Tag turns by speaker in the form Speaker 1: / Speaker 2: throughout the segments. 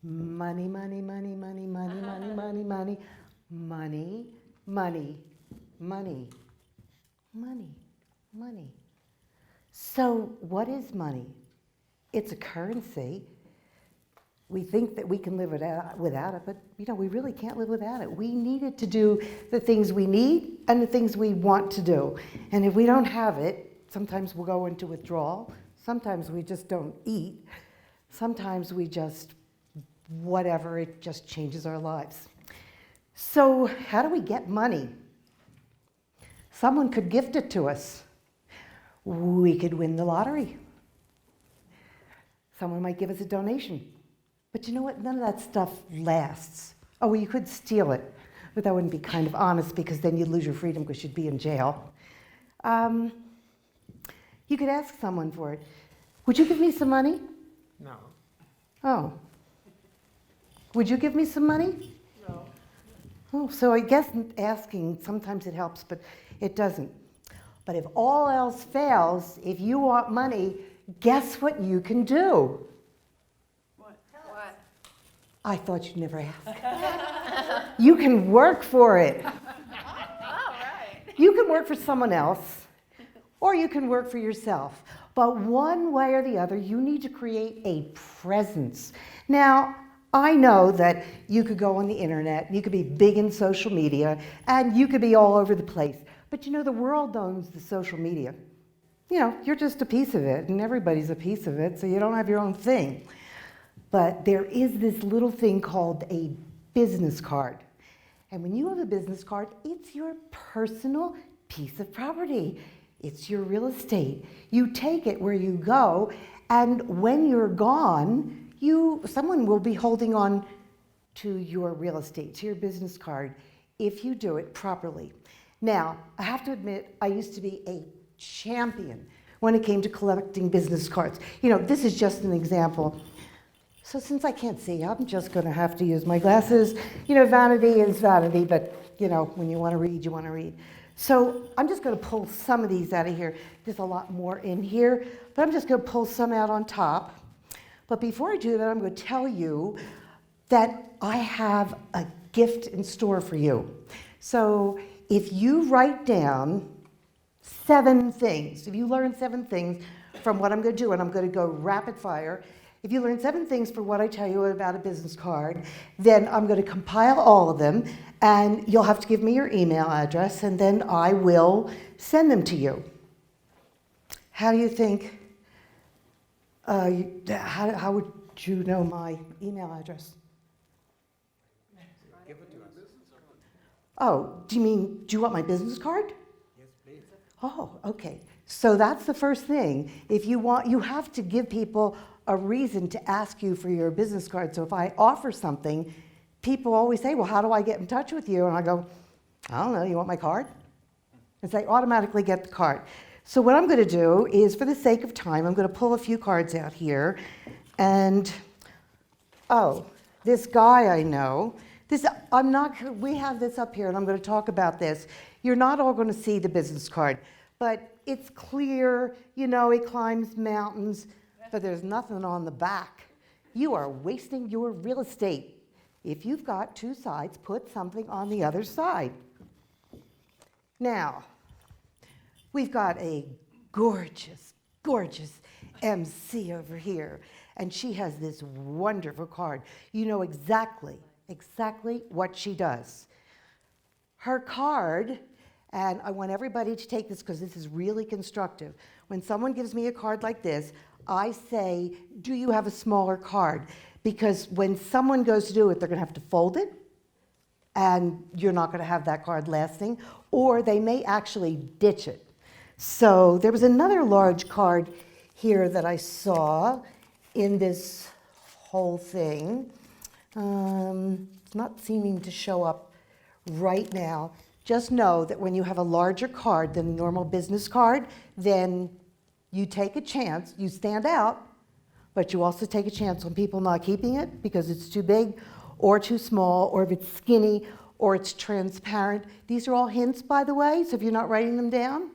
Speaker 1: Money, money, money, money, money, money, money, money, money, money, money, money, money. So what is money? It's a currency. We think that we can live without it, but we really can't live without it. We need it to do the things we need and the things we want to do. And if we don't have it, sometimes we'll go into withdrawal. Sometimes we just don't eat. Sometimes we just, whatever, it just changes our lives. So how do we get money? Someone could gift it to us. We could win the lottery. Someone might give us a donation. But you know what? None of that stuff lasts. Oh, well, you could steal it, but that wouldn't be kind of honest because then you'd lose your freedom because you'd be in jail. You could ask someone for it. Would you give me some money?
Speaker 2: No.
Speaker 1: Oh. Would you give me some money?
Speaker 2: No.
Speaker 1: Oh, so I guess asking, sometimes it helps, but it doesn't. But if all else fails, if you want money, guess what you can do? I thought you'd never ask. You can work for it.
Speaker 3: Oh, right.
Speaker 1: You can work for someone else, or you can work for yourself. But one way or the other, you need to create a presence. Now, I know that you could go on the internet, you could be big in social media, and you could be all over the place. But the world owns the social media. You're just a piece of it, and everybody's a piece of it, so you don't have your own thing. But there is this little thing called a business card. And when you have a business card, it's your personal piece of property. It's your real estate. You take it where you go, and when you're gone, someone will be holding on to your real estate, to your business card, if you do it properly. Now, I have to admit, I used to be a champion when it came to collecting business cards. This is just an example. So since I can't see, I'm just going to have to use my glasses. Vanity is vanity, but when you want to read, you want to read. So I'm just going to pull some of these out of here. There's a lot more in here, but I'm just going to pull some out on top. But before I do that, I'm going to tell you that I have a gift in store for you. So if you write down 7 things, if you learn 7 things from what I'm going to do, and I'm going to go rapid fire. If you learn 7 things for what I tell you about a business card, then I'm going to compile all of them, and you'll have to give me your email address, and then I will send them to you. How do you think, how would you know my email address?
Speaker 2: Give it to us.
Speaker 1: Oh, do you want my business card?
Speaker 2: Yes, please.
Speaker 1: Oh, okay. So that's the first thing. If you want, you have to give people a reason to ask you for your business card. So if I offer something, people always say, well, how do I get in touch with you? And I go, I don't know, you want my card? And so they automatically get the card. So what I'm going to do is, for the sake of time, I'm going to pull a few cards out here. And, oh, this guy I know, we have this up here, and I'm going to talk about this. You're not all going to see the business card, but it's clear, it climbs mountains, but there's nothing on the back. You are wasting your real estate. If you've got 2 sides, put something on the other side. Now, we've got a gorgeous, gorgeous MC over here, and she has this wonderful card. You know exactly what she does. Her card, and I want everybody to take this because this is really constructive. When someone gives me a card like this, I say, do you have a smaller card? Because when someone goes to do it, they're going to have to fold it, and you're not going to have that card lasting, or they may actually ditch it. So there was another large card here that I saw in this whole thing. It's not seeming to show up right now. Just know that when you have a larger card than a normal business card, then you take a chance, you stand out, but you also take a chance on people not keeping it because it's too big or too small, or if it's skinny or it's transparent. These are all hints, by the way, so if you're not writing them down,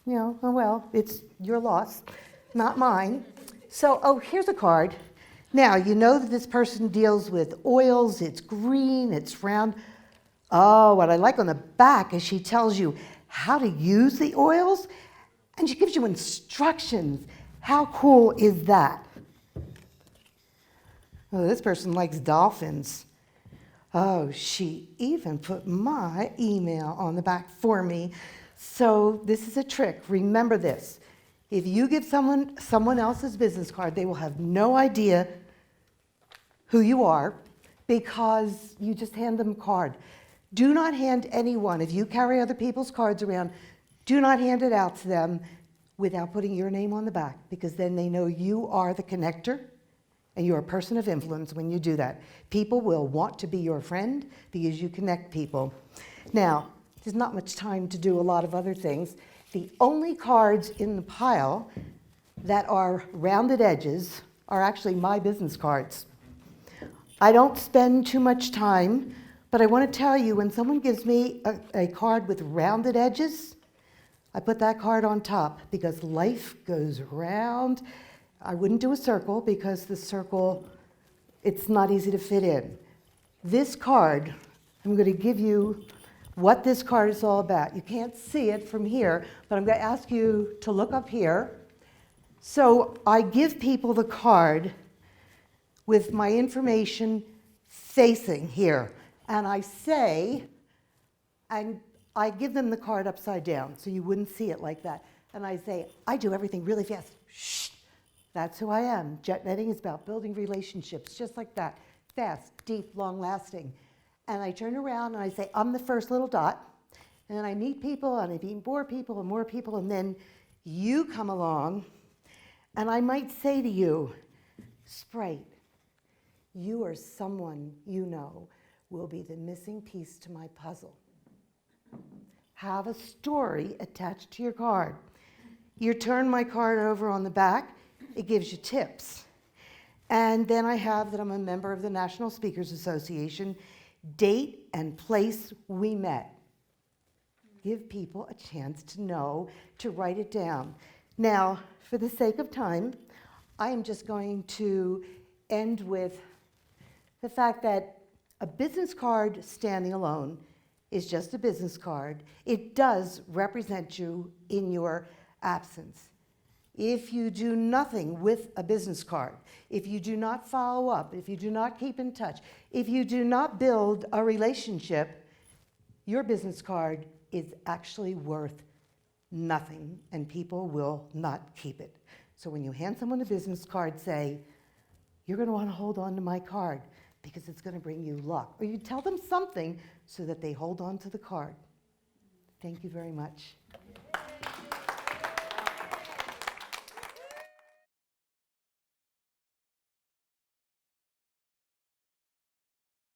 Speaker 1: oh well, it's your loss, not mine. So, oh, here's a card. Now, you know that this person deals with oils, it's green, it's round. Oh, what I like on the back is she tells you how to use the oils, and she gives you instructions. How cool is that? Oh, this person likes dolphins. Oh, she even put my email on the back for me. So this is a trick. Remember this. If you give someone else's business card, they will have no idea who you are because you just hand them a card. Do not hand anyone, if you carry other people's cards around, do not hand it out to them without putting your name on the back, because then they know you are the connector and you're a person of influence when you do that. People will want to be your friend because you connect people. Now, there's not much time to do a lot of other things. The only cards in the pile that are rounded edges are actually my business cards. I don't spend too much time, but I want to tell you, when someone gives me a card with rounded edges, I put that card on top because life goes round. I wouldn't do a circle because the circle, it's not easy to fit in. This card, I'm going to give you what this card is all about. You can't see it from here, but I'm going to ask you to look up here. So I give people the card with my information facing here. And I say, and I give them the card upside down so you wouldn't see it like that. And I say, I do everything really fast. Shh, that's who I am. JetNetting is about building relationships just like that. Fast, deep, long lasting. And I turn around and I say, I'm the first little dot. And then I meet people and I meet more people and more people. And then you come along and I might say to you, Sprite, you or someone you know will be the missing piece to my puzzle. Have a story attached to your card. You turn my card over on the back, it gives you tips. And then I have that I'm a member of the National Speakers Association, date and place we met. Give people a chance to know, to write it down. Now, for the sake of time, I am just going to end with the fact that a business card standing alone is just a business card. It does represent you in your absence. If you do nothing with a business card, if you do not follow up, if you do not keep in touch, if you do not build a relationship, your business card is actually worth nothing, and people will not keep it. So when you hand someone a business card, say, you're going to want to hold on to my card because it's going to bring you luck. Or you tell them something so that they hold on to the card. Thank you very much.